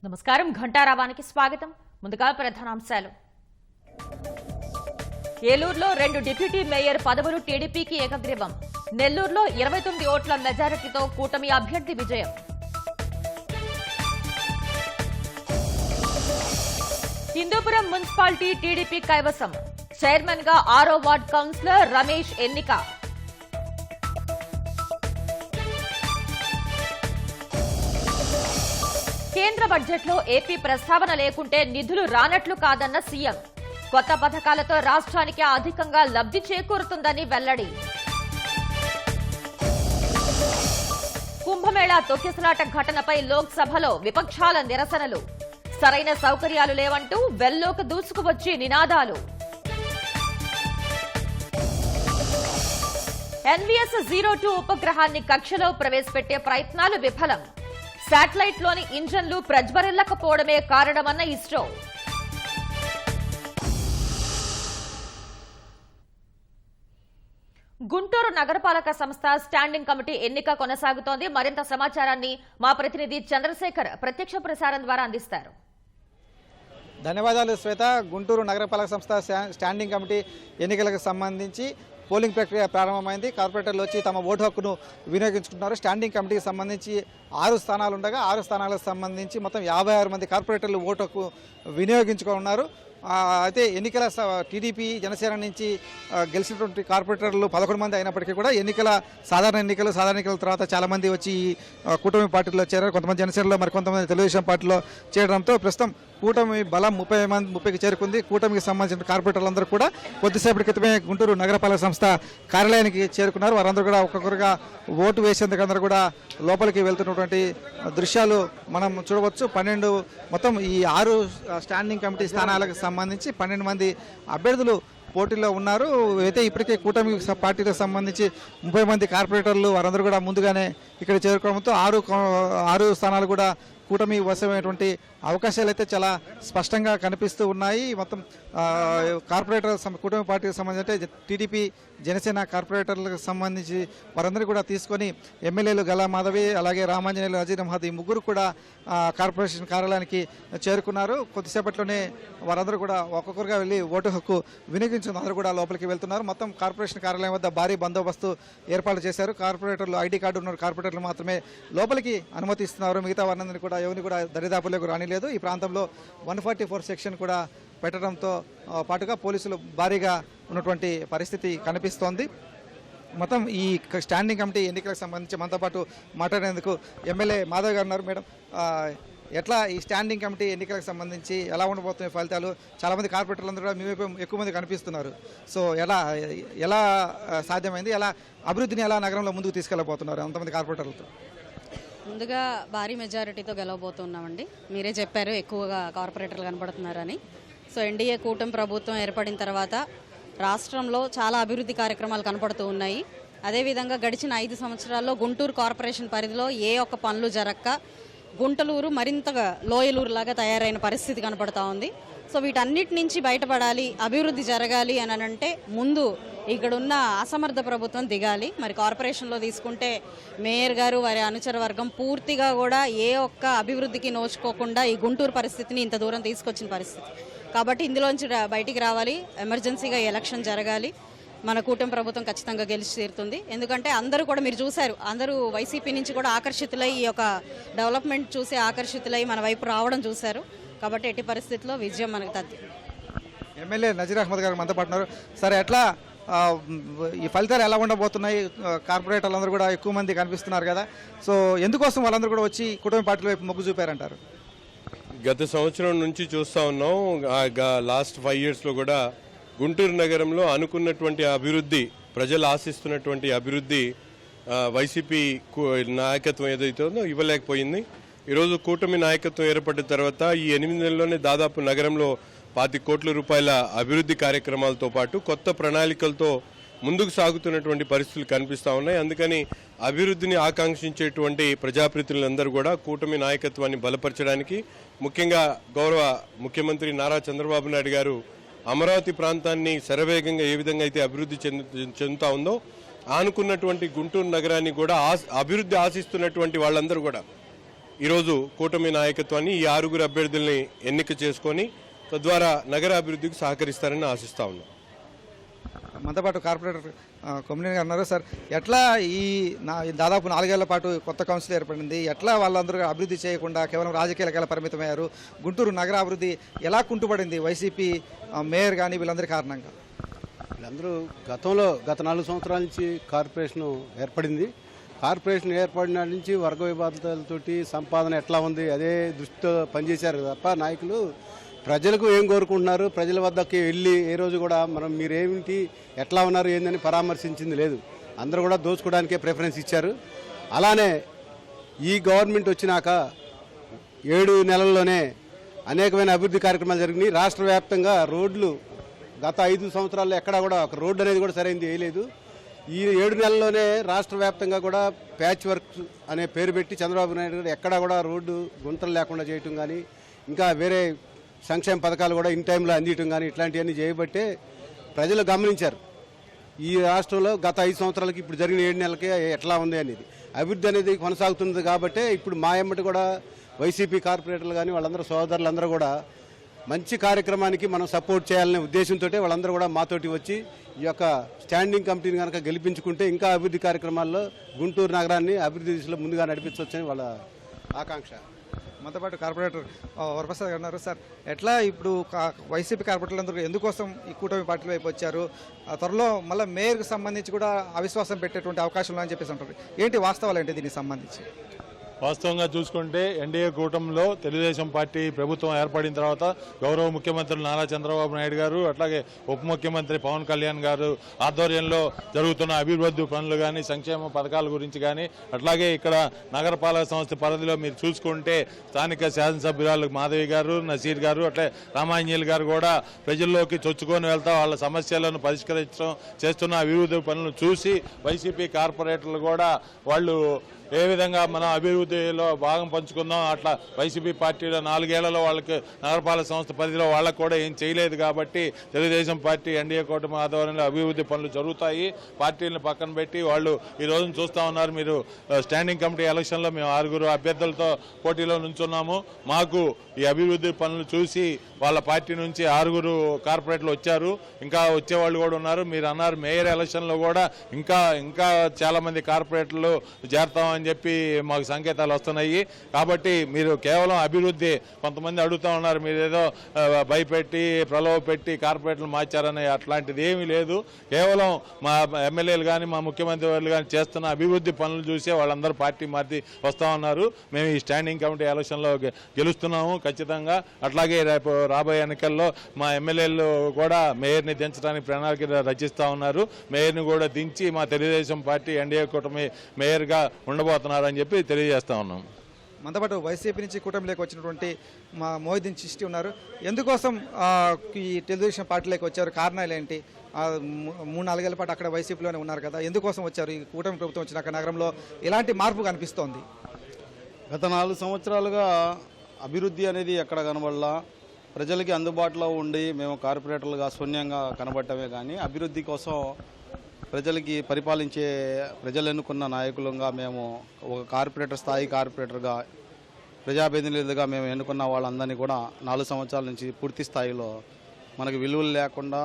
నమస్కారం ఘంటారావానికి స్వాగతం. ముందుగా ప్రధానాంశాలు. ఏలూరులో 2 డిప్యూటీ మేయర్ పదవులు టీడీపీకి ఏకగ్రీవం. నెల్లూరులో 29 ఓట్ల మెజారిటీతో కూటమి అభ్యర్థి విజయం. హిందూపురం మున్సిపాలిటీ టీడీపీ కైవసం. చైర్మన్ గా 6వ వార్డ్ కౌన్సిలర్ రమేష్ ఎన్నిక. కేంద్ర బడ్జెట్లో ఏపీ ప్రస్తావన లేకుంటే నిధులు రానట్లు కాదన్న సీఎం. కొత్త పథకాలతో రాష్ట్రానికి అధికంగా లబ్ధి చేకూరుతుందని వెల్లడి. కుంభమేళా తొక్కిసలాట ఘటనపై లోక్సభలో విపక్షాల నిరసనలు. సరైన సౌకర్యాలు లేవంటూ వెల్లోకి దూసుకువచ్చి నినాదాలు. NVS-02 ఉపగ్రహాన్ని కక్షలో ప్రవేశపెట్టే ప్రయత్నాలు విఫలం. శాటిలైట్ లోని ఇంజన్లు ప్రజ్వరిల్లకపోవడమే కారణమన్న ఇస్రో. గుంటూరు నగరపాలక సంస్థ స్టాండింగ్ కమిటీ ఎన్నిక కొనసాగుతోంది. మరింత సమాచారాన్ని మా ప్రతినిధి చంద్రశేఖర్ ప్రత్యక్ష ప్రసారం ద్వారా అందిస్తారు. ధన్యవాదాలు శ్వేత. గుంటూరు నగరపాలక సంస్థ స్టాండింగ్ కమిటీ ఎన్నికలకు సంబంధించి పోలింగ్ ప్రక్రియ ప్రారంభమైంది. కార్పొరేటర్లు వచ్చి తమ ఓటు హక్కును వినియోగించుకుంటున్నారు. స్టాండింగ్ కమిటీకి సంబంధించి 6 స్థానాలు ఉండగా 6 స్థానాలకు సంబంధించి మొత్తం 56 మంది కార్పొరేటర్లు ఓటు హక్కు వినియోగించుకున్నారు. అయితే ఎన్నికల టీడీపీ జనసేన నుంచి గెలిచినటువంటి కార్పొరేటర్లు 11 మంది అయినప్పటికీ కూడా సాధారణ ఎన్నికల తర్వాత చాలామంది వచ్చి కూటమి పార్టీలో చేరారు. కొంతమంది జనసేనలో మరికొంతమంది తెలుగుదేశం పార్టీలో చేరడంతో ప్రస్తుతం కూటమి బలం 30కి చేరుకుంది. కూటమికి సంబంధించిన కార్పొరేటర్లందరూ కూడా కొద్దిసేపటి క్రితమే గుంటూరు నగరపాలక సంస్థ కార్యాలయానికి చేరుకున్నారు. వారందరూ కూడా ఒక్కొక్కరుగా ఓటు వేసేందుకు అందరూ కూడా లోపలికి వెళ్తున్నటువంటి దృశ్యాలు మనం చూడవచ్చు. 12 మొత్తం ఈ 6 స్టాండింగ్ కమిటీ స్థానాలకు సంబంధించి 12 మంది అభ్యర్థులు పోటీలో ఉన్నారు. అయితే ఇప్పటికే కూటమి పార్టీలకు సంబంధించి 30 మంది కార్పొరేటర్లు వారందరూ కూడా ముందుగానే ఇక్కడ చేరుకోవడంతో 6 స్థానాలు కూడా కూటమి వశమైనటువంటి అవకాశాలు అయితే చాలా స్పష్టంగా కనిపిస్తూ ఉన్నాయి. మొత్తం కార్పొరేటర్ కూటమి పార్టీకి సంబంధించి టీడీపీ జనసేన కార్పొరేటర్లకు సంబంధించి వారందరూ కూడా తీసుకొని ఎమ్మెల్యేలు గల్లా మాధవి అలాగే రామాంజనేయులు అజీర్ మహద్ ఈ ముగ్గురు కూడా కార్పొరేషన్ కార్యాలయానికి చేరుకున్నారు. కొద్దిసేపట్లోనే వారందరూ కూడా ఒక్కొక్కరుగా వెళ్ళి ఓటు హక్కు వినియోగించుకుని అందరూ కూడా లోపలికి వెళ్తున్నారు. మొత్తం కార్పొరేషన్ కార్యాలయం వద్ద భారీ బందోబస్తు ఏర్పాటు చేశారు. కార్పొరేటర్లు ఐడి కార్డు ఉన్న కార్పొరేటర్లు మాత్రమే లోపలికి అనుమతిస్తున్నారు. మిగతా వారందరినీ కూడా ఎవరిని కూడా దరిదాపులకు రానిలేదు. ఈ ప్రాంతంలో 144 సెక్షన్ కూడా పెట్టడంతో పాటుగా పోలీసులు భారీగా ఉన్నటువంటి పరిస్థితి కనిపిస్తోంది. మొత్తం ఈ స్టాండింగ్ కమిటీ ఎన్నికలకు సంబంధించి మనతో పాటు మాట్లాడేందుకు ఎమ్మెల్యే మాధవ్ గారు ఉన్నారు. మేడం, ఎట్లా ఈ స్టాండింగ్ కమిటీ ఎన్నికలకు సంబంధించి ఎలా ఉండబోతున్నాయి ఫలితాలు? చాలామంది కార్పొరేటర్లందరూ కూడా మీ వైపు ఎక్కువ మంది కనిపిస్తున్నారు. సో ఎలా సాధ్యమైంది? ఎలా అభివృద్ధిని ఎలా నగరంలో ముందుకు తీసుకెళ్ళబోతున్నారు అంతమంది కార్పొరేటర్లతో? ముందుగా భారీ మెజారిటీతో గెలవబోతున్నామండి. మీరే చెప్పారు ఎక్కువగా కార్పొరేటర్లు కనపడుతున్నారని. సో ఎన్డీఏ కూటమి ప్రభుత్వం ఏర్పడిన తర్వాత రాష్ట్రంలో చాలా అభివృద్ధి కార్యక్రమాలు కనపడుతూ ఉన్నాయి. అదేవిధంగా గడిచిన 5 సంవత్సరాల్లో గుంటూరు కార్పొరేషన్ పరిధిలో ఏ ఒక్క పనులు జరక్క గుంటలూరు మరింతగా లోయలూరులాగా తయారైన పరిస్థితి కనపడుతూ ఉంది. సో వీటన్నిటి నుంచి బయటపడాలి, అభివృద్ధి జరగాలి అని అంటే ముందు ఇక్కడున్న అసమర్థ ప్రభుత్వం దిగాలి. మరి కార్పొరేషన్లో తీసుకుంటే మేయర్ గారు వారి అనుచర వర్గం పూర్తిగా కూడా ఏ ఒక్క అభివృద్ధికి నోచుకోకుండా ఈ గుంటూరు పరిస్థితిని ఇంత దూరం తీసుకొచ్చిన పరిస్థితి. కాబట్టి ఇందులోంచి బయటికి రావాలి, ఎమర్జెన్సీగా ఎలక్షన్ జరగాలి. మన కూటమి ప్రభుత్వం ఖచ్చితంగా గెలిచి తీరుతుంది. ఎందుకంటే అందరూ కూడా మీరు చూశారు, అందరూ వైసీపీ నుంచి కూడా ఆకర్షితులై ఈ యొక్క డెవలప్మెంట్ చూసి ఆకర్షితులై మన వైపు రావడం చూశారు. కాబట్టి ఎట్టి పరిస్థితుల్లో విజయం మనకు తథ్యం. ఎమ్మెల్యే నజీర్ అహ్మద్ గారు మనతో పాటున్నారు. సరే, ఎట్లా ఈ ఫలితాలు ఎలా ఉండబోతున్నాయి? కార్పొరేటర్లు అందరూ కూడా ఎక్కువ మంది కనిపిస్తున్నారు కదా. సో ఎందుకోసం వాళ్ళందరూ కూడా వచ్చి కుటుంబ పార్టీల వైపు మొగ్గు చూపారంటారు? గత సంవత్సరం నుంచి చూస్తూ ఉన్నాం. లాస్ట్ 5 yearsలో కూడా గుంటూరు నగరంలో అనుకున్నటువంటి అభివృద్ధి, ప్రజలు ఆశిస్తున్నటువంటి అభివృద్ధి వైసీపీ నాయకత్వం ఏదైతే ఉందో ఇవ్వలేకపోయింది. ఈరోజు కూటమి నాయకత్వం ఏర్పడిన తర్వాత ఈ 8 నెలల్లోనే దాదాపు నగరంలో 25 కోట్ల రూపాయల అభివృద్ధి కార్యక్రమాలతో పాటు కొత్త ప్రణాళికలతో ముందుకు సాగుతున్నటువంటి పరిస్థితులు కనిపిస్తూ ఉన్నాయి. అందుకని అభివృద్ధిని ఆకాంక్షించేటువంటి ప్రజాప్రతినిధులందరూ కూడా కూటమి నాయకత్వాన్ని బలపరచడానికి, ముఖ్యంగా గౌరవ ముఖ్యమంత్రి నారా చంద్రబాబు నాయుడు గారు అమరావతి ప్రాంతాన్ని శరవేగంగా ఏ విధంగా అయితే అభివృద్ధి చెందుతా ఉందో ఆనుకున్నటువంటి గుంటూరు నగరాన్ని కూడా అభివృద్ధి ఆశిస్తున్నటువంటి వాళ్ళందరూ కూడా ఈరోజు కూటమి నాయకత్వాన్ని ఈ 6 అభ్యర్థుల్ని ఎన్నిక చేసుకొని తద్వారా నగర అభివృద్ధికి సహకరిస్తారని ఆశిస్తా ఉన్నాం. మనతో పాటు కార్పొరేటర్ కొమ్మినేని గారు ఉన్నారు. సార్, ఎట్లా దాదాపు 4 ఏళ్ల పాటు కొత్త కౌన్సిల్ ఏర్పడింది, ఎట్లా వాళ్ళందరూ అభివృద్ధి చేయకుండా కేవలం రాజకీయాలకు పరిమితమయ్యారు? గుంటూరు నగర అభివృద్ధి ఎలా కుంటుపడింది వైసీపీ మేయర్ కానీ వీళ్ళందరి కారణంగా? వీళ్ళందరూ గత 4 సంవత్సరాల నుంచి కార్పొరేషన్ ఏర్పడింది. కార్పొరేషన్ ఏర్పడిన నుంచి వర్గ విభాగాలతోటి సంపాదన ఎట్లా ఉంది అదే దృష్టితో పనిచేశారు తప్ప నాయకులు ప్రజలకు ఏం కోరుకుంటున్నారు, ప్రజల వద్దకి వెళ్ళి ఏ రోజు కూడా మీరేమిటి ఎట్లా ఉన్నారు ఏందని పరామర్శించింది లేదు. అందరూ కూడా దోచుకోవడానికే ప్రిఫరెన్స్ ఇచ్చారు. అలానే ఈ గవర్నమెంట్ వచ్చినాక 7 నెలల్లోనే అనేకమైన అభివృద్ధి కార్యక్రమాలు జరిగినాయి. రాష్ట్ర వ్యాప్తంగా రోడ్లు గత 5 సంవత్సరాల్లో ఎక్కడా కూడా ఒక రోడ్డు అనేది కూడా సరైనది వేయలేదు. ఈ 7 నెలల్లోనే రాష్ట్ర వ్యాప్తంగా కూడా ప్యాచ్ వర్క్ అనే పేరు పెట్టి చంద్రబాబు నాయుడు గారు ఎక్కడా కూడా రోడ్డు గుంతలు లేకుండా చేయటం కానీ, ఇంకా వేరే సంక్షేమ పథకాలు కూడా ఇన్ టైంలో అందించడం కానీ ఇట్లాంటివన్నీ చేయబట్టే ప్రజలు గమనించారు ఈ రాష్ట్రంలో గత 5 సంవత్సరాలకి ఇప్పుడు జరిగిన 7 నెలలకి ఎట్లా ఉంది అనేది. అభివృద్ధి అనేది కొనసాగుతుంది కాబట్టి ఇప్పుడు మా ఎమ్మటి కూడా వైసీపీ కార్పొరేటర్లు కానీ వాళ్ళందరూ సోదరులందరూ కూడా మంచి కార్యక్రమానికి మనం సపోర్ట్ చేయాలనే ఉద్దేశంతో వాళ్ళందరూ కూడా మాతోటి వచ్చి ఈ యొక్క స్టాండింగ్ కమిటీని కనుక గెలిపించుకుంటే ఇంకా అభివృద్ధి కార్యక్రమాల్లో గుంటూరు నగరాన్ని అభివృద్ధి దిశలో ముందుగా నడిపించవచ్చని వాళ్ళ ఆకాంక్ష. మనతో పాటు కార్పొరేటర్ వరప్రసాద్ గారు ఉన్నారు. సార్, ఎట్లా ఇప్పుడు వైసీపీ కార్పొరేటర్లందరూ ఎందుకోసం ఈ కూటమి పార్టీల వైపు వచ్చారు? త్వరలో మళ్ళీ మేయర్కి సంబంధించి కూడా అవిశ్వాసం పెట్టేటువంటి అవకాశం అని చెప్పేసి అంటారు. ఏంటి వాస్తవాలు ఏంటి దీనికి సంబంధించి? వాస్తవంగా చూసుకుంటే ఎన్డీఏ కూటమిలో తెలుగుదేశం పార్టీ ప్రభుత్వం ఏర్పడిన తర్వాత గౌరవ ముఖ్యమంత్రులు నారా చంద్రబాబు నాయుడు గారు అట్లాగే ఉప ముఖ్యమంత్రి పవన్ కళ్యాణ్ గారు ఆధ్వర్యంలో జరుగుతున్న అభివృద్ధి పనులు కానీ సంక్షేమ పథకాల గురించి కానీ అట్లాగే ఇక్కడ నగరపాలక సంస్థ పరిధిలో మీరు చూసుకుంటే స్థానిక శాసనసభ్యురాలు మాధవి గారు, నసీర్ గారు, అట్లే రామాంజనేయులు గారు కూడా ప్రజల్లోకి చొచ్చుకొని వెళ్తా వాళ్ళ సమస్యలను పరిష్కరించడం చేస్తున్న అభివృద్ధి పనులను చూసి వైసీపీ కార్పొరేటర్లు కూడా వాళ్ళు ఏ విధంగా మనం అభివృద్ధిలో భాగం పంచుకుందాం, అట్లా వైసీపీ పార్టీలో 4 ఏళ్లలో వాళ్ళకి నగరపాలక సంస్థ పరిధిలో వాళ్ళకు కూడా ఏం చేయలేదు కాబట్టి తెలుగుదేశం పార్టీ ఎన్డీఏ కూటమి ఆధ్వర్యంలో అభివృద్ధి పనులు జరుగుతాయి. పార్టీలను పక్కన పెట్టి వాళ్ళు ఈ రోజున చూస్తూ ఉన్నారు. మీరు స్టాండింగ్ కమిటీ ఎలక్షన్లో మేము 6 అభ్యర్థులతో పోటీలో నుంచున్నాము. మాకు ఈ అభివృద్ధి పనులు చూసి వాళ్ళ పార్టీ నుంచి 6 కార్పొరేట్లు వచ్చారు, ఇంకా వచ్చేవాళ్ళు కూడా ఉన్నారు. మీరు అన్నారు మేయర్ ఎలక్షన్లో కూడా ఇంకా చాలా మంది కార్పొరేట్లు చేరతామని చెప్పి మాకు సంకేతాలు వస్తున్నాయి. కాబట్టి మీరు కేవలం అభివృద్ధి కొంతమంది అడుగుతూ ఉన్నారు, మీరు ఏదో భయపెట్టి ప్రలోభ పెట్టి కార్పొరేట్లు మార్చారని అట్లాంటిది ఏమీ లేదు. కేవలం మా ఎమ్మెల్యేలు కానీ మా ముఖ్యమంత్రి వాళ్ళు కానీ చేస్తున్న అభివృద్ధి పనులు చూసే వాళ్ళందరూ పార్టీ మార్చి వస్తూ ఉన్నారు. మేము ఈ స్టాండింగ్ కమిటీ ఎలక్షన్లో గెలుస్తున్నాము ఖచ్చితంగా. అట్లాగే రేపు రాబోయే ఎన్నికల్లో మా ఎమ్మెల్యేలు కూడా మేయర్ని దించడానికి ప్రణాళిక రచిస్తూ ఉన్నారు. మేయర్ని కూడా దించి మా తెలుగుదేశం పార్టీ ఎన్డీఏ కూటమి మేయర్గా ఉండబోతున్నారని చెప్పి తెలియజేస్తా ఉన్నాం. మనతో పాటు వైసీపీ నుంచి కూటమిలోకి వచ్చినటువంటి మా మోహిద్దీన్ చిష్టి ఉన్నారు. ఎందుకోసం ఈ తెలుగుదేశం పార్టీలోకి వచ్చారు? కారణాలు ఏంటి? 3-4 ఏళ్ల పాటు అక్కడ వైసీపీలోనే ఉన్నారు కదా, ఎందుకోసం వచ్చారు? ఈ కూటమి ప్రభుత్వం వచ్చినాక నగరంలో ఎలాంటి మార్పు కనిపిస్తోంది? గత 4 సంవత్సరాలుగా అభివృద్ధి అనేది ఎక్కడ కనబడలా. ప్రజలకి అందుబాటులో ఉండి మేము కార్పొరేటర్లుగా శూన్యంగా కనబడటమే కానీ అభివృద్ధి కోసం ప్రజలకి పరిపాలించే ప్రజలు ఎన్నుకున్న నాయకులుగా మేము ఒక కార్పొరేటర్ స్థాయి కార్పొరేటర్గా ప్రజాప్రతినిధులుగా మేము ఎన్నుకున్న వాళ్ళందరినీ కూడా 4 సంవత్సరాల నుంచి పూర్తి స్థాయిలో మనకి విలువలు లేకుండా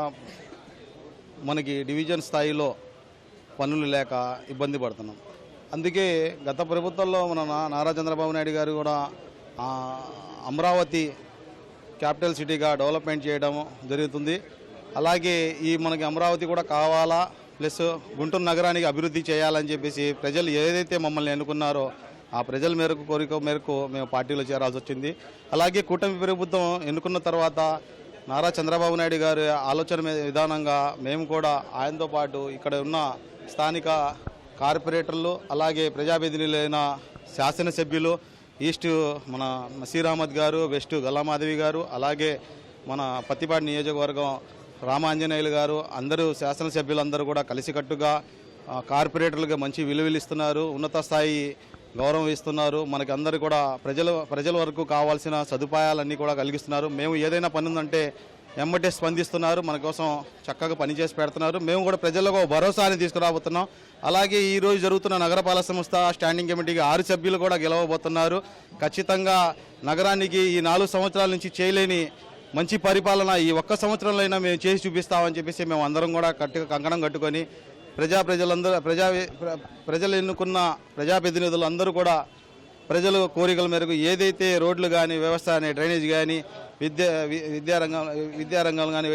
మనకి డివిజన్ స్థాయిలో పనులు లేక ఇబ్బంది పడుతున్నాం. అందుకే గత ప్రభుత్వంలో మన నారా చంద్రబాబు నాయుడు గారు కూడా అమరావతి క్యాపిటల్ సిటీగా డెవలప్మెంట్ చేయడం జరుగుతుంది. అలాగే ఈ మనకి అమరావతి కూడా కావాలా, ప్లస్ గుంటూరు నగరానికి అభివృద్ధి చేయాలని చెప్పేసి ప్రజలు ఏదైతే మమ్మల్ని ఎన్నుకున్నారో ఆ ప్రజల కోరిక మేరకు మేము పార్టీలో చేరాల్సి వచ్చింది. అలాగే కూటమి ప్రభుత్వం ఎన్నుకున్న తర్వాత నారా చంద్రబాబు నాయుడు గారి ఆలోచన విధానంగా మేము కూడా ఆయనతో పాటు ఇక్కడ ఉన్న స్థానిక కార్పొరేటర్లు, అలాగే ప్రజాప్రతినిధులైన శాసనసభ్యులు, ఈస్ట్ మన నసీర్ అహ్మద్ గారు, వెస్ట్ గల్లామాధవి గారు, అలాగే మన పత్తిపాటి నియోజకవర్గం రామాంజనేయులు గారు, అందరూ శాసనసభ్యులందరూ కూడా కలిసికట్టుగా కార్పొరేటర్లుగా మంచి విలువలు ఇస్తున్నారు, ఉన్నత స్థాయి గౌరవం ఇస్తున్నారు. మనకి అందరూ కూడా ప్రజల వరకు కావాల్సిన సదుపాయాలన్నీ కూడా కలిగిస్తున్నారు. మేము ఏదైనా పని ఉందంటే ఎమ్మటే స్పందిస్తున్నారు, మన కోసం చక్కగా పనిచేసి పెడుతున్నారు. మేము కూడా ప్రజలకు భరోసాని తీసుకురాబోతున్నాం. అలాగే ఈరోజు జరుగుతున్న నగరపాలక సంస్థ స్టాండింగ్ కమిటీకి 6 సభ్యులు కూడా గెలవబోతున్నారు. ఖచ్చితంగా నగరానికి ఈ 4 సంవత్సరాల నుంచి చేయలేని మంచి పరిపాలన ఈ ఒక్క సంవత్సరంలో అయినా మేము చేసి చూపిస్తామని చెప్పేసి మేము అందరం కూడా కంకణం కట్టుకొని ప్రజలు ఎన్నుకున్న ప్రజాప్రతినిధులు అందరూ కూడా ప్రజల కోరికల మేరకు ఏదైతే రోడ్లు కానీ, వ్యవస్థ కానీ, డ్రైనేజ్ కానీ, విద్యారంగం కానీ,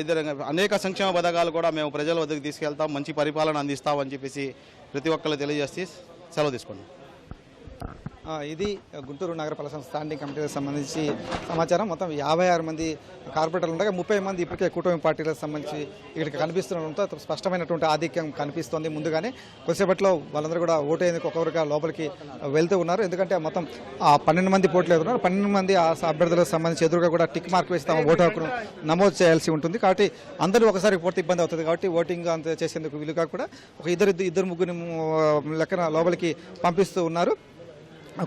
అనేక సంక్షేమ పథకాలు కూడా మేము ప్రజల వద్దకు తీసుకెళ్తాం, మంచి పరిపాలన అందిస్తామని చెప్పేసి ప్రతి ఒక్కరు తెలియజేసి సెలవు తీసుకున్నాం. ఇది గుంటూరు నగరపాలక సంస్థ స్టాండింగ్ కమిటీకి సంబంధించి సమాచారం. మొత్తం 56 మంది కార్పొరేటర్లు ఉండగా 30 మంది ఇప్పటికే కూటమి పార్టీలకు సంబంధించి ఇక్కడికి కనిపిస్తుండడంతో స్పష్టమైనటువంటి ఆధిక్యం కనిపిస్తోంది. ముందుగానే కొద్దిసేపట్లో వాళ్ళందరూ కూడా ఓటేందుకు ఒక్కొక్కరుగా లోపలికి వెళ్తూ ఉన్నారు. ఎందుకంటే మొత్తం 12 మంది పోటీలు ఉన్నారు. 12 మంది ఆ అభ్యర్థులకు సంబంధించి ఎదురుగా కూడా టిక్ మార్క్ వేసి తమ ఓటు హక్కును నమోదు చేయాల్సి ఉంటుంది. కాబట్టి అందరూ ఒకసారి పూర్తి ఇబ్బంది అవుతుంది. కాబట్టి ఓటింగ్ అంత చేసేందుకు వీలుగా కూడా ఒక ఇద్దరు ముగ్గురు లెక్కన లోపలికి పంపిస్తూ ఉన్నారు.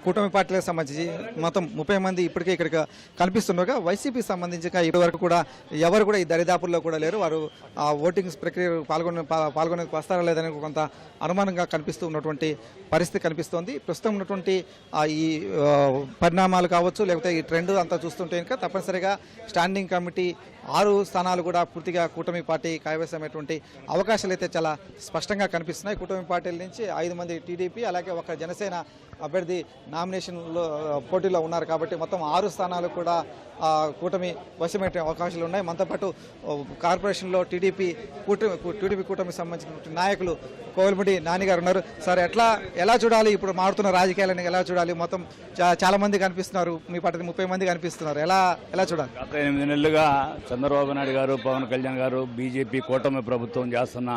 కూటమి పార్టీలకు సంబంధించి మొత్తం 30 మంది ఇప్పటికే ఇక్కడికి కనిపిస్తుండగా వైసీపీకి సంబంధించి ఇప్పటి వరకు కూడా ఎవరు కూడా ఈ దరిదాపుల్లో కూడా లేరు. వారు ఆ ఓటింగ్ ప్రక్రియ పాల్గొనేందుకు వస్తారా లేదని కొంత అనుమానంగా కనిపిస్తూ ఉన్నటువంటి పరిస్థితి కనిపిస్తోంది. ప్రస్తుతం ఉన్నటువంటి ఈ పరిణామాలు కావచ్చు, లేకపోతే ఈ ట్రెండ్ అంతా చూస్తుంటే ఇంకా తప్పనిసరిగా స్టాండింగ్ కమిటీ 6 స్థానాలు కూడా పూర్తిగా కూటమి పార్టీ కైవసమైనటువంటి అవకాశాలు అయితే చాలా స్పష్టంగా కనిపిస్తున్నాయి. కూటమి పార్టీల నుంచి 5 మంది టీడీపీ, అలాగే ఒక జనసేన అభ్యర్థి నామినేషన్లో పోటీలో ఉన్నారు. కాబట్టి మొత్తం 6 స్థానాలు కూడా కూటమి వశమయ్యే అవకాశాలు ఉన్నాయి. మనతో పాటు కార్పొరేషన్లో టీడీపీ కూటమికి సంబంధించిన నాయకులు కోవిలముడి నాని గారు ఉన్నారు. సార్, ఎలా చూడాలి ఇప్పుడు మారుతున్న రాజకీయాలను, ఎలా చూడాలి? మొత్తం చాలా మంది కనిపిస్తున్నారు, మీ పార్టీ 30 మంది కనిపిస్తున్నారు, ఎలా చూడాలి? గత 8 నెలలుగా చంద్రబాబు నాయుడు గారు, పవన్ కళ్యాణ్ గారు, బీజేపీ కూటమి ప్రభుత్వం చేస్తున్న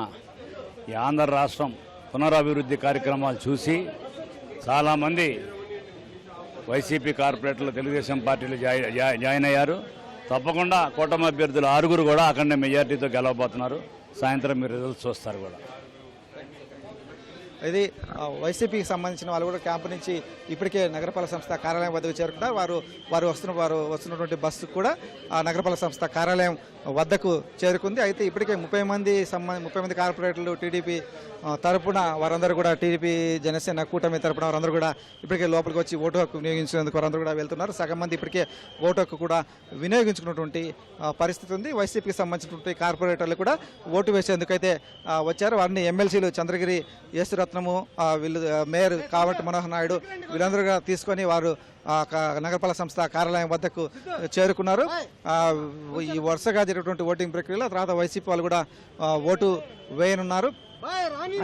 ఈ ఆంధ్ర రాష్ట్రం పునరాభివృద్ధి కార్యక్రమాలు చూసి చాలామంది వైసీపీ కార్పొరేటర్లు తెలుగుదేశం పార్టీలు జాయిన్ అయ్యారు. తప్పకుండా కూటమి అభ్యర్థులు 6 కూడా అఖండ మెజార్టీతో గెలవబోతున్నారు. సాయంత్రం మీరు రిజల్ట్స్ చూస్తారు కూడా. ఇది వైసీపీకి సంబంధించిన వాళ్ళు కూడా క్యాంపు నుంచి ఇప్పటికే నగరపాలక సంస్థ కార్యాలయం వద్దకు చేరుకున్నారు. వారు వస్తున్నటువంటి బస్సు కూడా నగరపాలక సంస్థ కార్యాలయం వద్దకు చేరుకుంది. అయితే ఇప్పటికే 30 మంది కార్పొరేటర్లు టీడీపీ తరపున వారందరూ కూడా, టీడీపీ జనసేన కూటమి తరపున వారందరూ కూడా ఇప్పటికే లోపలికి వచ్చి ఓటు హక్కు వినియోగించేందుకు వారందరూ కూడా వెళ్తున్నారు. సగం మంది ఇప్పటికే ఓటు హక్కు కూడా వినియోగించుకున్నటువంటి పరిస్థితి ఉంది. వైసీపీకి సంబంధించినటువంటి కార్పొరేటర్లు కూడా ఓటు వేసేందుకు అయితే వచ్చారు. వారిని ఎమ్మెల్సీలు చంద్రగిరి యేసురత్నము, వీళ్ళు మేయర్ కావటి మనోహర్ నాయుడు వీళ్ళందరూ కూడా తీసుకొని వారు నగరపాలక సంస్థ కార్యాలయం వద్దకు చేరుకున్నారు. ఈ వరుసగా జరిగినటువంటి ఓటింగ్ ప్రక్రియలో తర్వాత వైసీపీ వాళ్ళు కూడా ఓటు వేయనున్నారు.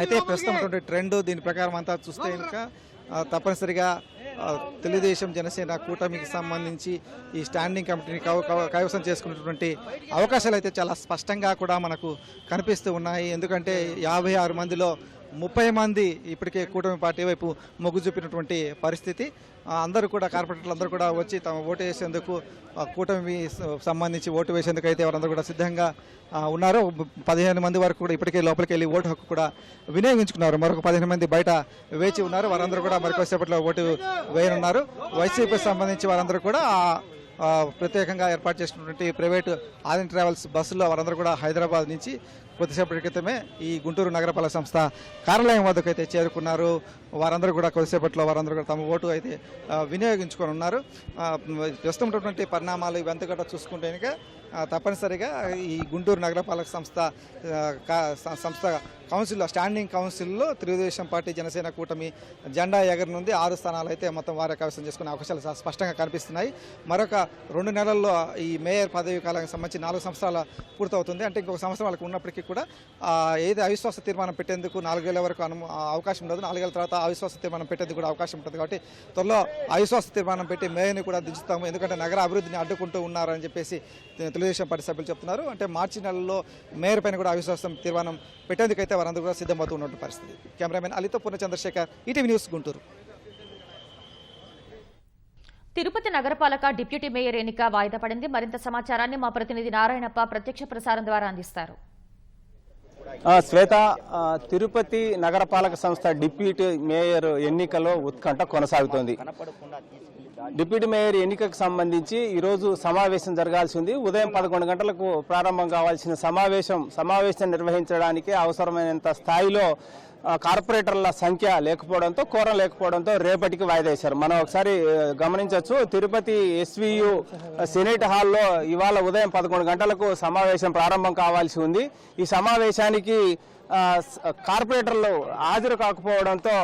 అయితే ప్రస్తుతం ట్రెండ్ దీని ప్రకారం అంతా చూస్తే ఇంకా తప్పనిసరిగా తెలుగుదేశం జనసేన కూటమికి సంబంధించి ఈ స్టాండింగ్ కమిటీని కైవసం చేసుకున్నటువంటి అవకాశాలు అయితే చాలా స్పష్టంగా కూడా మనకు కనిపిస్తూ ఉన్నాయి. ఎందుకంటే 56 మందిలో 30 మంది ఇప్పటికే కూటమి పార్టీ వైపు మొగ్గు చూపినటువంటి పరిస్థితి. అందరూ కూడా కార్పొరేటర్లు అందరూ కూడా వచ్చి తమ ఓటు వేసేందుకు, కూటమి సంబంధించి ఓటు వేసేందుకు అయితే వారందరూ కూడా సిద్ధంగా ఉన్నారు. 15 మంది వరకు కూడా ఇప్పటికే లోపలికి వెళ్ళి ఓటు హక్కు కూడా వినియోగించుకున్నారు. మరొక 15 మంది బయట వేచి ఉన్నారు. వారందరూ కూడా మరికొద్దిసేపట్లో ఓటు వేయనున్నారు. వైసీపీకి సంబంధించి వారందరూ కూడా ప్రత్యేకంగా ఏర్పాటు చేసినటువంటి ప్రైవేటు ఆదిన్ ట్రావెల్స్ బస్సుల్లో వారందరూ కూడా హైదరాబాద్ నుంచి కొద్దిసేపటి క్రితమే ఈ గుంటూరు నగరపాలక సంస్థ కార్యాలయం వద్దకు అయితే చేరుకున్నారు. వారందరూ కూడా కొద్దిసేపట్లో వారందరూ కూడా తమ ఓటు అయితే వినియోగించుకొని ఉన్నారు. ప్రస్తుతం ఉన్నటువంటి పరిణామాలు ఇవంతా కూడా చూసుకుంటే కనుక తప్పనిసరిగా ఈ గుంటూరు నగరపాలక సంస్థ కౌన్సిల్లో, స్టాండింగ్ కౌన్సిల్లో తెలుగుదేశం పార్టీ జనసేన కూటమి జెండా ఎగరనుంది. 6 స్థానాలు అయితే మొత్తం వారే కైవసం చేసుకునే అవకాశాలు స్పష్టంగా కనిపిస్తున్నాయి. మరొక 2 నెలల్లో ఈ మేయర్ పదవి కాలానికి సంబంధించి 4 సంవత్సరాల పూర్తవుతుంది. అంటే ఇంకొక సంవత్సరం వాళ్ళకి ఉన్నప్పటికీ కూడా ఏది అవిశ్వాస తీర్మానం పెట్టేందుకు 4 ఏళ్ల వరకు అవకాశం ఉండదు. 4 ఏళ్ల తర్వాత అవిశ్వాస తీర్మానం పెట్టేందుకు కూడా అవకాశం ఉంటుంది. కాబట్టి త్వరలో అవిశ్వాస తీర్మానం పెట్టి మేయర్ని కూడా దించుతాము, ఎందుకంటే నగర అభివృద్ధిని అడ్డుకుంటూ ఉన్నారని చెప్పేసి తెలుగుదేశం పార్టీ సభ్యులు చెప్తున్నారు. అంటే మార్చి నెలలో మేయర్ పైన కూడా అవిశ్వాసం తీర్మానం పెట్టేందుకైతే వారందరూ కూడా సిద్ధమవుతూ ఉన్నటువంటి పరిస్థితి. కెమెరామెన్ అలీతో పూర్ణ చంద్రశేఖర్, ఈటీవీ న్యూస్, గుంటూరు. తిరుపతి నగరపాలక డిప్యూటీ మేయర్ ఎన్నిక వాయిదా పడింది. మరింత సమాచారాన్ని మా ప్రతినిధి నారాయణప్ప ప్రత్యక్ష ప్రసారం ద్వారా అందిస్తారు. శ్వేత, తిరుపతి నగరపాలక సంస్థ డిప్యూటీ మేయర్ ఎన్నికలో ఉత్కంఠ కొనసాగుతోంది. డిప్యూటీ మేయర్ ఎన్నికకు సంబంధించి ఈరోజు సమావేశం జరగాల్సి ఉంది. ఉదయం 11 గంటలకు ప్రారంభం కావాల్సిన సమావేశం నిర్వహించడానికి అవసరమైనంత స్థాయిలో కార్పొరేటర్ల సంఖ్య లేకపోవడంతో, కోరం లేకపోవడంతో రేపటికి వాయిదా వేశారు. మనం ఒకసారి గమనించవచ్చు, తిరుపతి ఎస్వియు సెనేట్ హాల్లో ఇవాళ ఉదయం 11 గంటలకు సమావేశం ప్రారంభం కావాల్సి ఉంది. ఈ సమావేశానికి కార్పొరేటర్లు హాజరు కాకపోవడంతో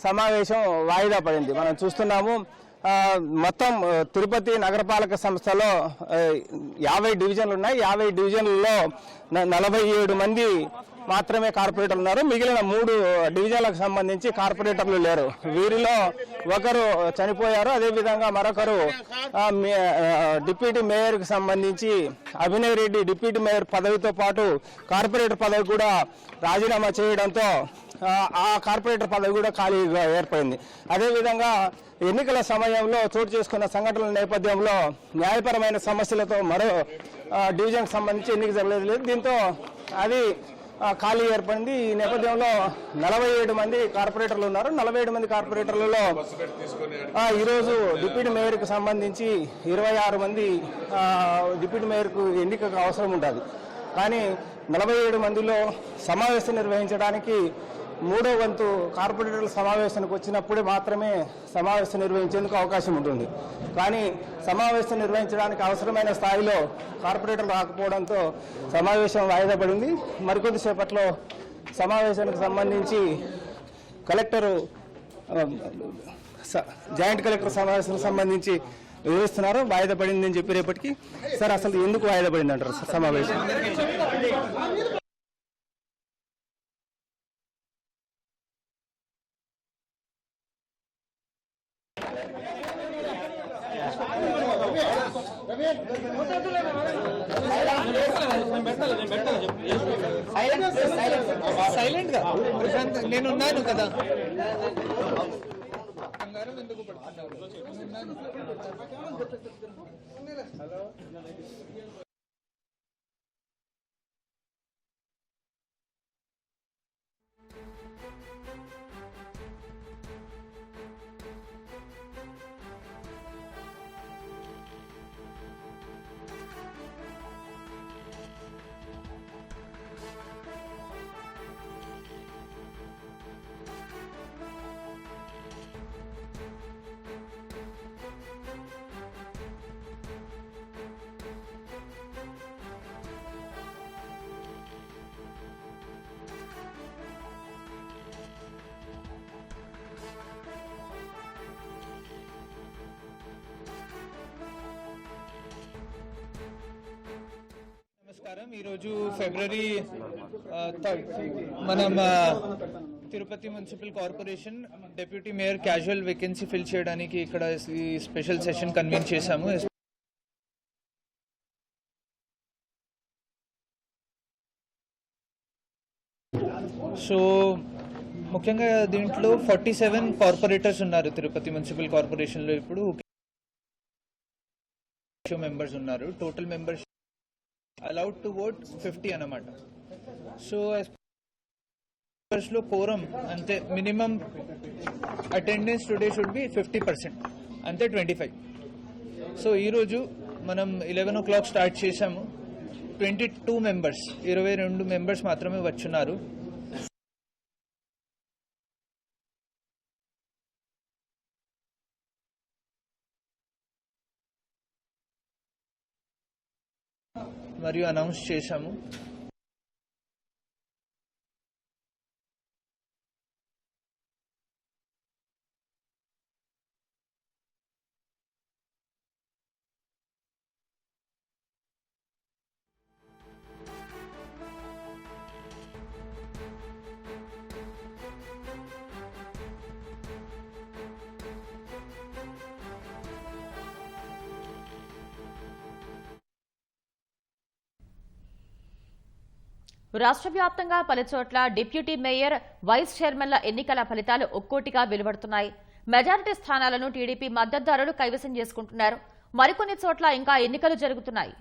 సమావేశం వాయిదా పడింది. మనం చూస్తున్నాము, మొత్తం తిరుపతి నగరపాలక సంస్థలో 50 డివిజన్లు ఉన్నాయి. 50 డివిజన్లలో 47 మంది మాత్రమే కార్పొరేటర్లు ఉన్నారు. మిగిలిన 3 డివిజన్లకు సంబంధించి కార్పొరేటర్లు లేరు. వీరిలో ఒకరు చనిపోయారు. అదేవిధంగా మరొకరు డిప్యూటీ మేయర్కి సంబంధించి అభినయ్ రెడ్డి డిప్యూటీ మేయర్ పదవితో పాటు కార్పొరేటర్ పదవి కూడా రాజీనామా చేయడంతో ఆ కార్పొరేటర్ పదవి కూడా ఖాళీగా ఏర్పడింది. అదేవిధంగా ఎన్నికల సమయంలో చోటు చేసుకున్న సంఘటనల నేపథ్యంలో న్యాయపరమైన సమస్యలతో మరో డివిజన్కి సంబంధించి ఎన్నిక జరగలేదు. దీంతో అది ఖాళీ ఏర్పడింది. ఈ నేపథ్యంలో 47 మంది కార్పొరేటర్లు ఉన్నారు. 47 మంది కార్పొరేటర్లలో ఈరోజు డిప్యూటీ మేయర్కు సంబంధించి 26 మంది డిప్యూటీ మేయర్కు ఎన్నికకు అవసరం ఉంటుంది. కానీ 47 మందిలో సమావేశం నిర్వహించడానికి 3వ వంతు కార్పొరేటర్ల సమావేశానికి వచ్చినప్పుడే మాత్రమే సమావేశం నిర్వహించేందుకు అవకాశం ఉంటుంది. కానీ సమావేశం నిర్వహించడానికి అవసరమైన స్థాయిలో కార్పొరేటర్లు రాకపోవడంతో సమావేశం వాయిదా పడింది. మరికొద్దిసేపట్లో సమావేశానికి సంబంధించి జాయింట్ కలెక్టర్ సమావేశానికి సంబంధించి వివరిస్తున్నారు. వాయిదా పడిందని చెప్పి రేపటికి. సార్, అసలు ఎందుకు వాయిదా పడింది అంటారు సమావేశం? సైలెంట్ గా నేనున్నాను కదా. నమస్కారం. ఈరోజు ఫిబ్రవరి 3 మనం Tirupati municipal corporation deputy mayor casual vacancy fill చేయడానికి ఇక్కడ ఈ స్పెషల్ సెషన్ కన్వీన్ చేశాము. సో ముఖ్యంగా దీంట్లో 47 కార్పొరేటర్స్ ఉన్నారు తిరుపతి మున్సిపల్ కార్పొరేషన్లో. ఇప్పుడు మెంబర్స్ ఉన్నారు. Total members allowed to vote 50 అన్నమాట. సో లో కోరం అంతే, minimum attendance today should be 50%, అంతే 25. సో ఈరోజు మనం 11 o'clock స్టార్ట్ చేశాము. 22 మెంబర్స్, 22 మెంబర్స్ మాత్రమే వచ్చున్నారు. మరియు అనౌన్స్ చేశాము. రాష్ట్ర వ్యాప్తంగా పలుచోట్ల డిప్యూటీ మేయర్, వైస్ చైర్మన్ల ఎన్నికల ఫలితాలు ఒక్కోటిగా వెలువడుతున్నాయి. మెజారిటీ స్థానాలను టీడీపీ మద్దతుదారులు కైవసం చేసుకుంటున్నారు. మరికొన్ని చోట్ల ఇంకా ఎన్నికలు జరుగుతున్నాయి.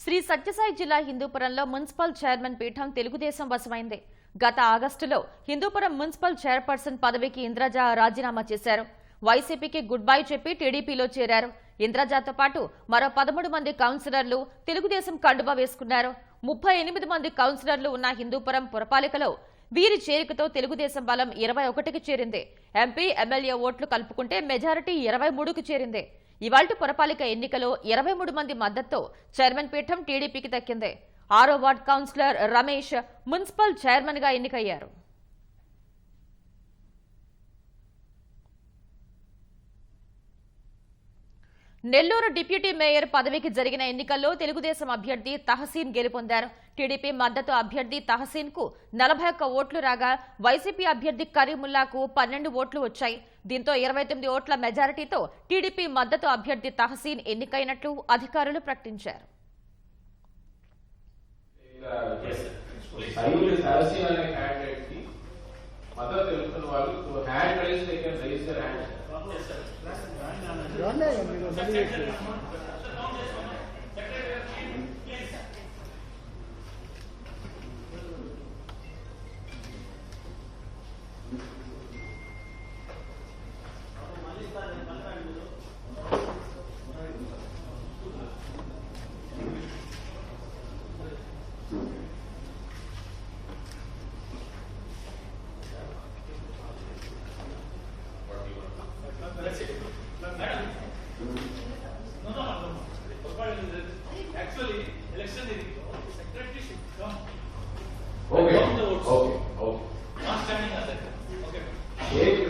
శ్రీ సత్యసాయి జిల్లా హిందూపురంలో మున్సిపల్ చైర్మన్ పీఠం తెలుగుదేశం వశమైంది. గత ఆగస్టులో హిందూపురం మున్సిపల్ చైర్పర్సన్ పదవికి ఇంద్రజ రాజీనామా చేశారు. వైసీపీకి గుడ్ బై చెప్పి టీడీపీలో చేరారు. ఇంద్రజతో పాటు మరో 13 మంది కౌన్సిలర్లు తెలుగుదేశం కండువా వేసుకున్నారు. 38 మంది కౌన్సిలర్లు ఉన్న హిందూపురం పురపాలికలో వీరి చేరికతో తెలుగుదేశం బలం 21కి చేరింది. ఎంపీ ఎమ్మెల్యే ఓట్లు కలుపుకుంటే మెజారిటీ 23కి చేరింది. ఇవాల్టి పురపాలిక ఎన్నికలో 23 మంది మద్దతుతో చైర్మన్ పీఠం టీడీపీకి దక్కింది. 6వ ward councillor Ramesh municipal chairman గా ఎన్నికయ్యారు. నెల్లూరు డిప్యూటీ మేయర్ పదవికి జరిగిన ఎన్నికల్లో తెలుగుదేశం అభ్యర్థి తహసీన్ గెలుపొందారు. టీడీపీ మద్దతు అభ్యర్థి తహసీన్ కు 41 ఓట్లు రాగా వైసీపీ అభ్యర్థి కరీముల్లాకు 12 ఓట్లు వచ్చాయి. దీంతో 29 ఓట్ల మెజారిటీతో టీడీపీ మద్దతు అభ్యర్థి తహసీన్ ఎన్నికైనట్లు అధికారులు ప్రకటించారు.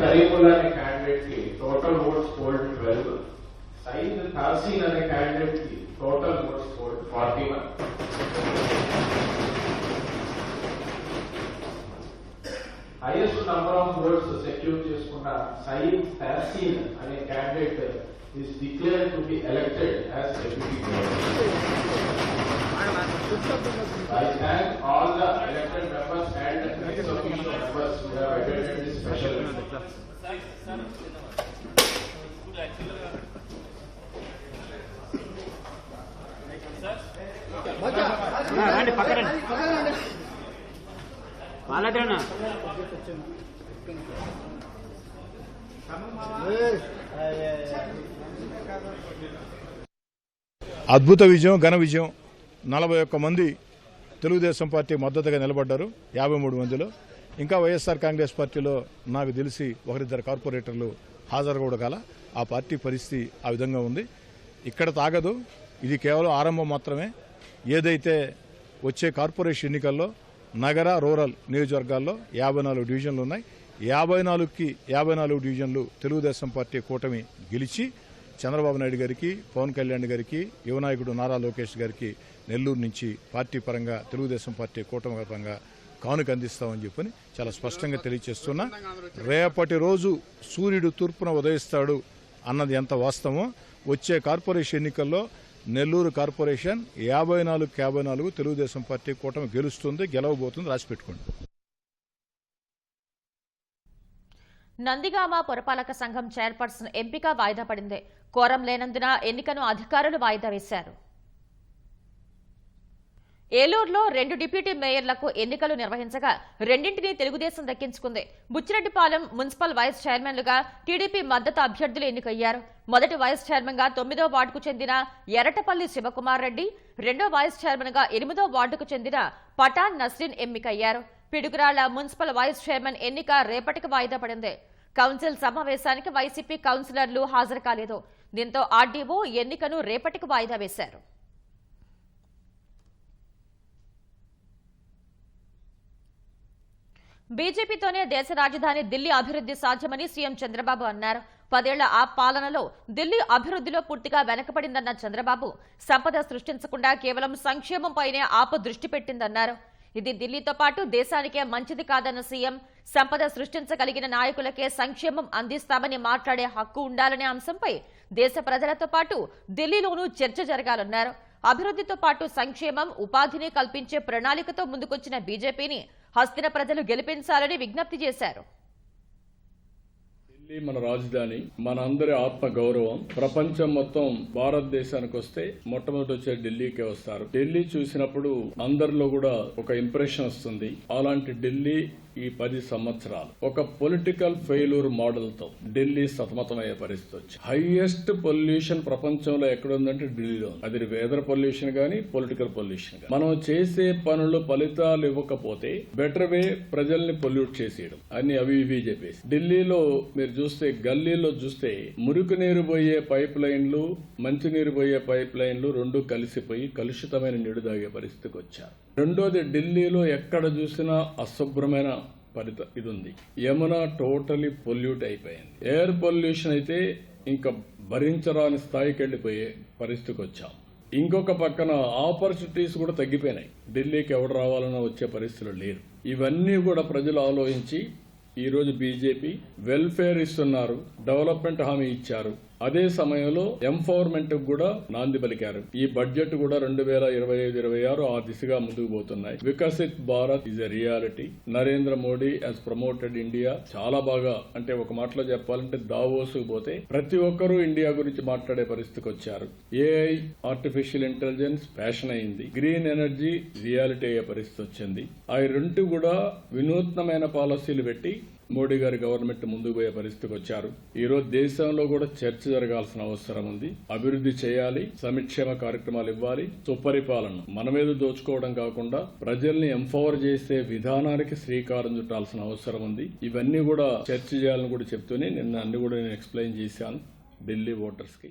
Karimullah అనే క్యాండిడేట్ కి total votes polled 12, Sayeed Tahseen అనే క్యాండిడేట్ కి total votes polled 41. Highest number of votes secure చేసుకున్న సయీద్ తహసీన్ అనే candidate is declared to be elected as deputy mayor. I thank all the elected members and ex-official members who have attended this special meeting. అద్భుత విజయం, ఘన విజయం. 41 మంది Telugu Desam party మద్దతుగా నిలబడ్డారు 53 మందిలో. ఇంకా వైఎస్ఆర్ కాంగ్రెస్ పార్టీలో నాకు తెలిసి 1-2 కార్పొరేటర్లు హాజరు కూడా కాల. ఆ పార్టీ పరిస్థితి ఆ విధంగా ఉంది. ఇక్కడ తాగదు, ఇది కేవలం ఆరంభం మాత్రమే. ఏదైతే వచ్చే కార్పొరేషన్ ఎన్నికల్లో నగర రూరల్ నియోజకవర్గాల్లో 54 డివిజన్లు ఉన్నాయి. 54కి 54 డివిజన్లు తెలుగుదేశం పార్టీ కూటమి గెలిచి చంద్రబాబు నాయుడు గారికి, పవన్ కళ్యాణ్ గారికి, యువనాయకుడు నారా లోకేష్ గారికి నెల్లూరు నుంచి పార్టీ పరంగా తెలుగుదేశం పార్టీ కూటమి పరంగా కానుక అందిస్తామని చెప్పని చాలా స్పష్టంగా తెలియజేస్తున్నా. రేపటి రోజు సూర్యుడు తూర్పున ఉదయిస్తాడు అన్నది ఎంత వాస్తవమో, వచ్చే కార్పొరేషన్ ఎన్నికల్లో నెల్లూరు కార్పొరేషన్ 54-54 తెలుగుదేశం పార్టీ కూటమి గెలుస్తుంది, గెలవబోతుంది. రాసిపెట్టుకోండి. నందిగామ పురపాలక సంఘం చైర్పర్సన్ ఎంపిక వాయిదా పడింది. కోరం లేనందున ఎన్నికను అధికారులు వాయిదా వేశారు. ఏలూరులో 2 డిప్యూటీ మేయర్లకు ఎన్నికలు నిర్వహించగా రెండింటినీ తెలుగుదేశం దక్కించుకుంది. బుచ్చిరెడ్డిపాలెం మున్సిపల్ వైస్ చైర్మన్లుగా టీడీపీ మద్దతు అభ్యర్థులు ఎన్నికయ్యారు. మొదటి వైస్ చైర్మన్ గా 9వ వార్డుకు చెందిన ఎరటపల్లి శివకుమార్ రెడ్డి, 2వ వైస్ చైర్మన్ గా 8వ వార్డుకు చెందిన పఠాన్ నస్రీన్ ఎన్నికయ్యారు. పిడుగురాళ్ల మున్సిపల్ వైస్ చైర్మన్ ఎన్నిక రేపటికి వాయిదా పడింది. కౌన్సిల్ సమావేశానికి వైసీపీ కౌన్సిలర్లు హాజరు కాలేదు. దీంతో ఆర్డీఓ ఎన్నికను రేపటికి వాయిదా వేశారు. బీజేపీతోనే దేశ రాజధాని ఢిల్లీ అభివృద్ధి సాధ్యమని సీఎం చంద్రబాబు అన్నారు. 10 ఏళ్ల ఆ పాలనలో ఢిల్లీ అభివృద్ధిలో పూర్తిగా వెనకబడిందన్న చంద్రబాబు, సంపద సృష్టించకుండా కేవలం సంక్షేమంపైనే ఆపు దృష్టి పెట్టిందన్నారు. ఇది ఢిల్లీతో పాటు దేశానికే మంచిది కాదన్న సీఎం, సంపద సృష్టించగలిగిన నాయకులకే సంక్షేమం అందిస్తామని మాట్లాడే హక్కు ఉండాలనే అంశంపై దేశ ప్రజలతో పాటు ఢిల్లీలోనూ చర్చ జరగాలన్నారు. అభివృద్ధితో పాటు సంక్షేమం, ఉపాధిని కల్పించే ప్రణాళికతో ముందుకొచ్చిన బీజేపీని హస్తిన ప్రజలు గెలిపించాలని విజ్ఞప్తి చేశారు. ఢిల్లీ మన రాజధాని, మన అందరి ఆత్మ గౌరవం. ప్రపంచం మొత్తం భారతదేశానికి వస్తే మొట్టమొదటి వచ్చే ఢిల్లీకే వస్తారు. ఢిల్లీ చూసినప్పుడు అందరిలో కూడా ఒక ఇంప్రెషన్ వస్తుంది. అలాంటి ఢిల్లీ ఈ 10 సంవత్సరాలు ఒక పొలిటికల్ ఫెయిల్యూర్ మోడల్ తో ఢిల్లీ సతమతమయ్యే పరిస్థితి వచ్చి హైయెస్ట్ పొల్యూషన్ ప్రపంచంలో ఎక్కడుందంటే ఢిల్లీలో. అది వెదర్ పొల్యూషన్ గానీ పొలిటికల్ పొల్యూషన్ గానీ. మనం చేసే పనులు ఫలితాలు ఇవ్వకపోతే బెటర్ వే ప్రజల్ని పొల్యూట్ చేసేయడం అన్ని అవి ఇవి చెప్పేసి. ఢిల్లీలో మీరు చూస్తే గల్లీలో చూస్తే మురికి నీరు పోయే పైప్ లైన్లు, మంచినీరు పోయే పైప్ లైన్లు రెండు కలిసిపోయి కలుషితమైన నీరు తాగే పరిస్థితికి వచ్చారు. రెండోది, ఢిల్లీలో ఎక్కడ చూసినా అశుభ్రమైన ఇది ఉంది. యమున టోటలీ పొల్యూట్ అయిపోయింది. ఎయిర్ పొల్యూషన్ అయితే ఇంకా భరించరాని స్థాయికి వెళ్లిపోయే పరిస్థితికి వచ్చాం. ఇంకొక పక్కన ఆపర్చునిటీస్ కూడా తగ్గిపోయినాయి. ఢిల్లీకి ఎవడు రావాలన్నా వచ్చే పరిస్థితులు లేరు. ఇవన్నీ కూడా ప్రజలు ఆలోచించి ఈ రోజు బీజేపీ వెల్ఫేర్ ఇస్తున్నారు, డెవలప్మెంట్ హామీ ఇచ్చారు. అదే సమయంలో ఎంపవర్మెంట్ కూడా నాంది పలికారు. ఈ బడ్జెట్ కూడా 2025-26 ఆ దిశగా ముందుకు పోతున్నాయి. Viksit Bharat is a reality. Narendra Modi has promoted India. చాలా బాగా, అంటే ఒక మాటలో చెప్పాలంటే దావోసుకు పోతే ప్రతి ఒక్కరూ ఇండియా గురించి మాట్లాడే పరిస్థితికి వచ్చారు. ఏఐ, ఆర్టిఫిషియల్ ఇంటెలిజెన్స్ ఫ్యాషన్ అయింది. గ్రీన్ ఎనర్జీ రియాలిటీ అయ్యే పరిస్థితి వచ్చింది. ఆ రెండు కూడా వినూత్నమైన పాలసీలు పెట్టి మోడీ గారి గవర్నమెంట్ ముందుకు పోయే పరిస్థితికి వచ్చారు. ఈ రోజు దేశంలో కూడా చర్చ జరగాల్సిన అవసరం ఉంది. అభివృద్ధి చేయాలి, సంక్షేమ కార్యక్రమాలు ఇవ్వాలి, సుపరిపాలన మన మీద దోచుకోవడం కాకుండా ప్రజల్ని ఎంపవర్ చేసే విధానానికి శ్రీకారం చుట్టాల్సిన అవసరం ఉంది. ఇవన్నీ కూడా చర్చ చేయాలని కూడా చెప్తూనే నిన్న అన్ని కూడా నేను ఎక్స్ప్లెయిన్ చేశాను ఢిల్లీ ఓటర్స్ కి.